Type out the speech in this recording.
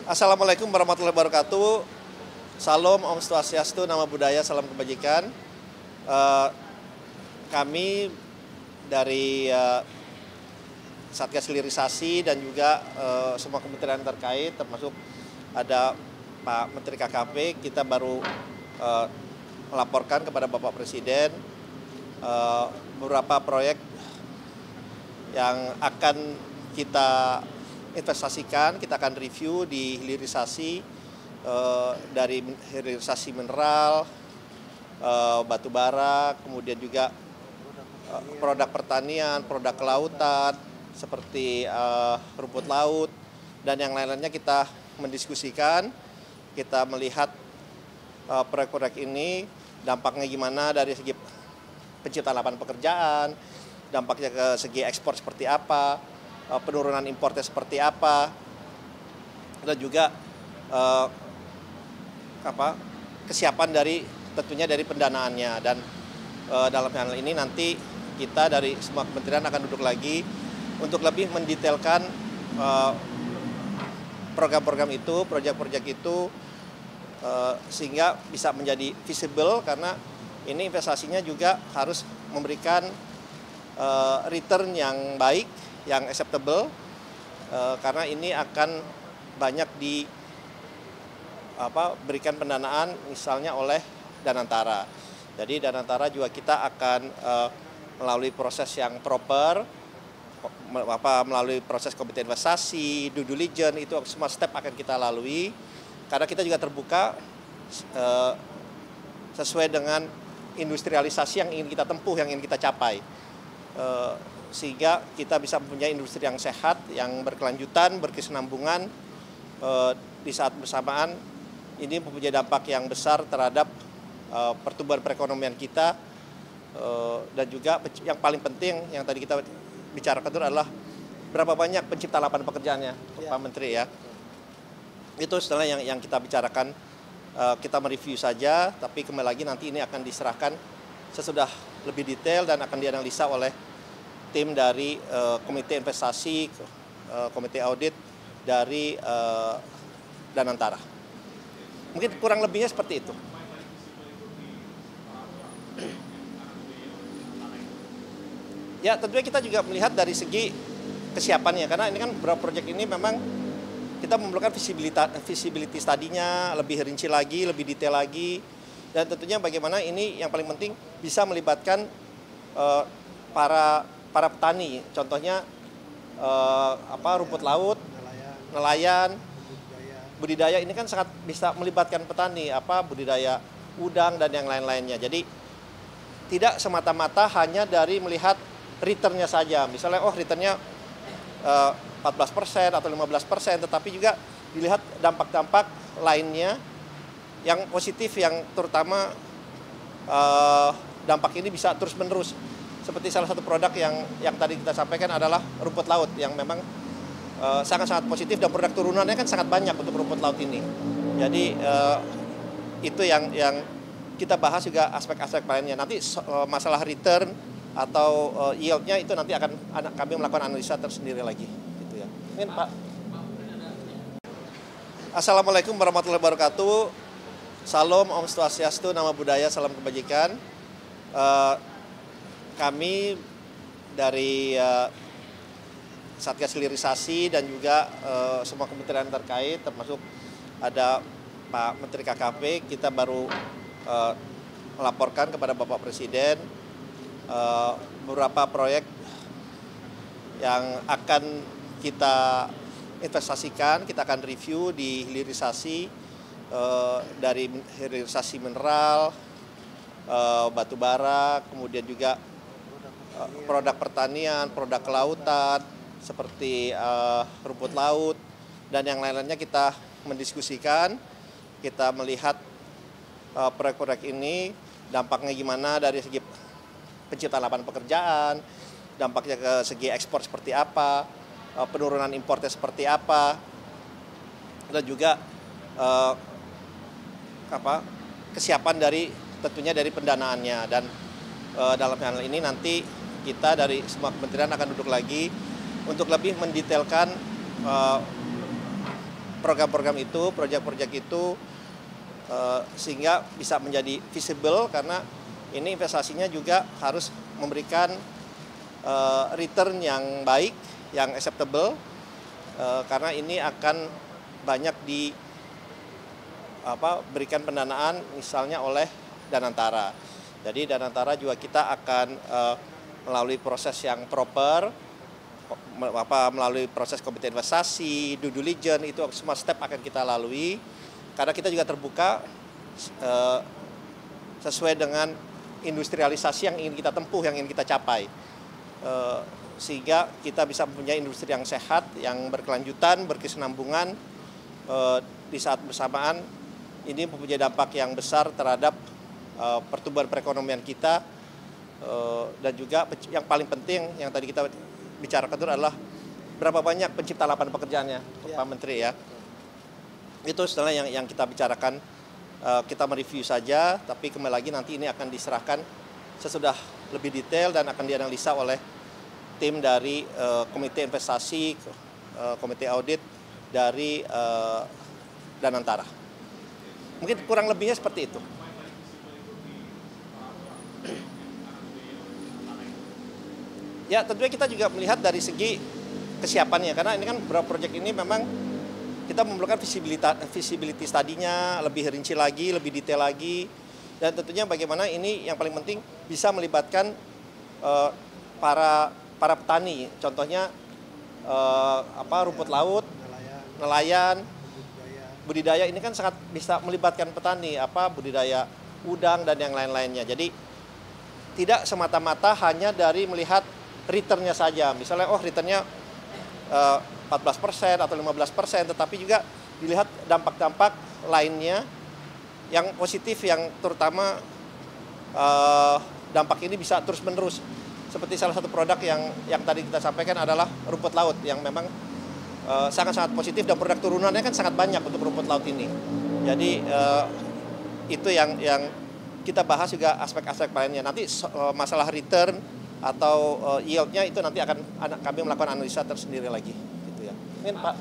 Assalamualaikum warahmatullahi wabarakatuh. Salam, Om Swastiastu, Namo Buddhaya, salam kebajikan. Kami dari Satgas Hilirisasi dan juga semua kementerian terkait, termasuk ada Pak Menteri KKP, kita baru melaporkan kepada Bapak Presiden beberapa proyek yang akan kita investasikan, kita akan review di hilirisasi, dari hilirisasi mineral, batu bara, kemudian juga produk pertanian, produk kelautan, seperti rumput laut, dan yang lain-lainnya kita mendiskusikan, kita melihat proyek-proyek ini dampaknya gimana dari segi penciptaan lapangan pekerjaan, dampaknya ke segi ekspor seperti apa, penurunan importnya seperti apa, dan juga kesiapan tentunya dari pendanaannya. Dan dalam hal ini nanti kita dari semua kementerian akan duduk lagi untuk lebih mendetailkan program-program itu, proyek-proyek itu, sehingga bisa menjadi visible, karena ini investasinya juga harus memberikan return yang baik, yang acceptable, karena ini akan banyak berikan pendanaan misalnya oleh Danantara. Jadi Danantara juga kita akan melalui proses yang proper, melalui proses komite investasi, due diligence, itu semua step akan kita lalui, karena kita juga terbuka sesuai dengan industrialisasi yang ingin kita tempuh, yang ingin kita capai. Sehingga kita bisa mempunyai industri yang sehat, yang berkelanjutan, berkesinambungan, di saat bersamaan ini mempunyai dampak yang besar terhadap pertumbuhan perekonomian kita, dan juga yang paling penting yang tadi kita bicarakan itu adalah berapa banyak pencipta lapangan pekerjaannya, Pak Menteri ya. Itu setelah yang kita bicarakan, kita mereview saja, tapi kembali lagi nanti ini akan diserahkan sesudah lebih detail dan akan dianalisa oleh tim dari komite investasi, komite audit dari Danantara. Mungkin kurang lebihnya seperti itu. Ya, tentunya kita juga melihat dari segi kesiapannya, karena ini kan beberapa proyek ini memang kita memerlukan visibility study-nya lebih rinci lagi, lebih detail lagi, dan tentunya bagaimana ini yang paling penting bisa melibatkan para petani, contohnya rumput laut, nelayan, budidaya ini kan sangat bisa melibatkan petani, budidaya udang dan yang lain-lainnya. Jadi tidak semata-mata hanya dari melihat return-nya saja, misalnya return-nya 14% atau 15%, tetapi juga dilihat dampak-dampak lainnya yang positif, yang terutama dampak ini bisa terus-menerus. Seperti salah satu produk yang tadi kita sampaikan adalah rumput laut, yang memang sangat-sangat positif, dan produk turunannya kan sangat banyak untuk rumput laut ini. Jadi itu yang kita bahas, juga aspek-aspek lainnya. Nanti masalah return atau yield-nya itu nanti akan kami melakukan analisa tersendiri lagi. Gitu ya. Mungkin Pak. Assalamualaikum warahmatullahi wabarakatuh. Salam, Om Swastiastu, Namo Buddhaya, salam kebajikan. Kami dari Satgas Hilirisasi dan juga semua kementerian terkait, termasuk ada Pak Menteri KKP, kita baru melaporkan kepada Bapak Presiden beberapa proyek yang akan kita investasikan, kita akan review di hilirisasi, dari hilirisasi mineral, batu bara, kemudian juga produk pertanian, produk kelautan, seperti rumput laut, dan yang lain-lainnya kita mendiskusikan, kita melihat proyek-proyek ini dampaknya gimana dari segi penciptaan lapangan pekerjaan, dampaknya ke segi ekspor seperti apa, penurunan importnya seperti apa, dan juga kesiapan tentunya dari pendanaannya. Dan dalam hal ini nanti kita dari semua kementerian akan duduk lagi untuk lebih mendetailkan program-program itu, proyek-proyek itu, sehingga bisa menjadi visible, karena ini investasinya juga harus memberikan return yang baik, yang acceptable, karena ini akan banyak berikan pendanaan misalnya oleh Danantara. Jadi Danantara juga kita akan melalui proses yang proper, melalui proses komite investasi, due diligence, itu semua step akan kita lalui, karena kita juga terbuka sesuai dengan industrialisasi yang ingin kita tempuh, yang ingin kita capai, sehingga kita bisa mempunyai industri yang sehat, yang berkelanjutan, berkesinambungan, di saat bersamaan ini mempunyai dampak yang besar terhadap pertumbuhan perekonomian kita, dan juga yang paling penting yang tadi kita bicarakan itu adalah berapa banyak pencipta lapangan pekerjaannya, Pak Menteri ya. Itu sebenarnya yang kita bicarakan, kita mereview saja, tapi kembali lagi nanti ini akan diserahkan sesudah lebih detail dan akan dianalisa oleh tim dari komite investasi, komite audit dari Danantara. Mungkin kurang lebihnya seperti itu. Ya, tentunya kita juga melihat dari segi kesiapannya, karena ini kan beberapa proyek ini memang kita memerlukan visibility study-nya lebih rinci lagi, lebih detail lagi, dan tentunya bagaimana ini yang paling penting bisa melibatkan para petani, contohnya rumput laut, nelayan, budidaya ini kan sangat bisa melibatkan petani, budidaya udang dan yang lain-lainnya. Jadi tidak semata-mata hanya dari melihat returnnya saja, misalnya returnnya 14% atau 15%, tetapi juga dilihat dampak-dampak lainnya yang positif, yang terutama dampak ini bisa terus-menerus. Seperti salah satu produk yang tadi kita sampaikan adalah rumput laut, yang memang sangat-sangat positif, dan produk turunannya kan sangat banyak untuk rumput laut ini. Jadi itu yang kita bahas, juga aspek-aspek lainnya. Nanti masalah return atau yield-nya itu nanti akan kami melakukan analisa tersendiri lagi, gitu ya. Mungkin Pak.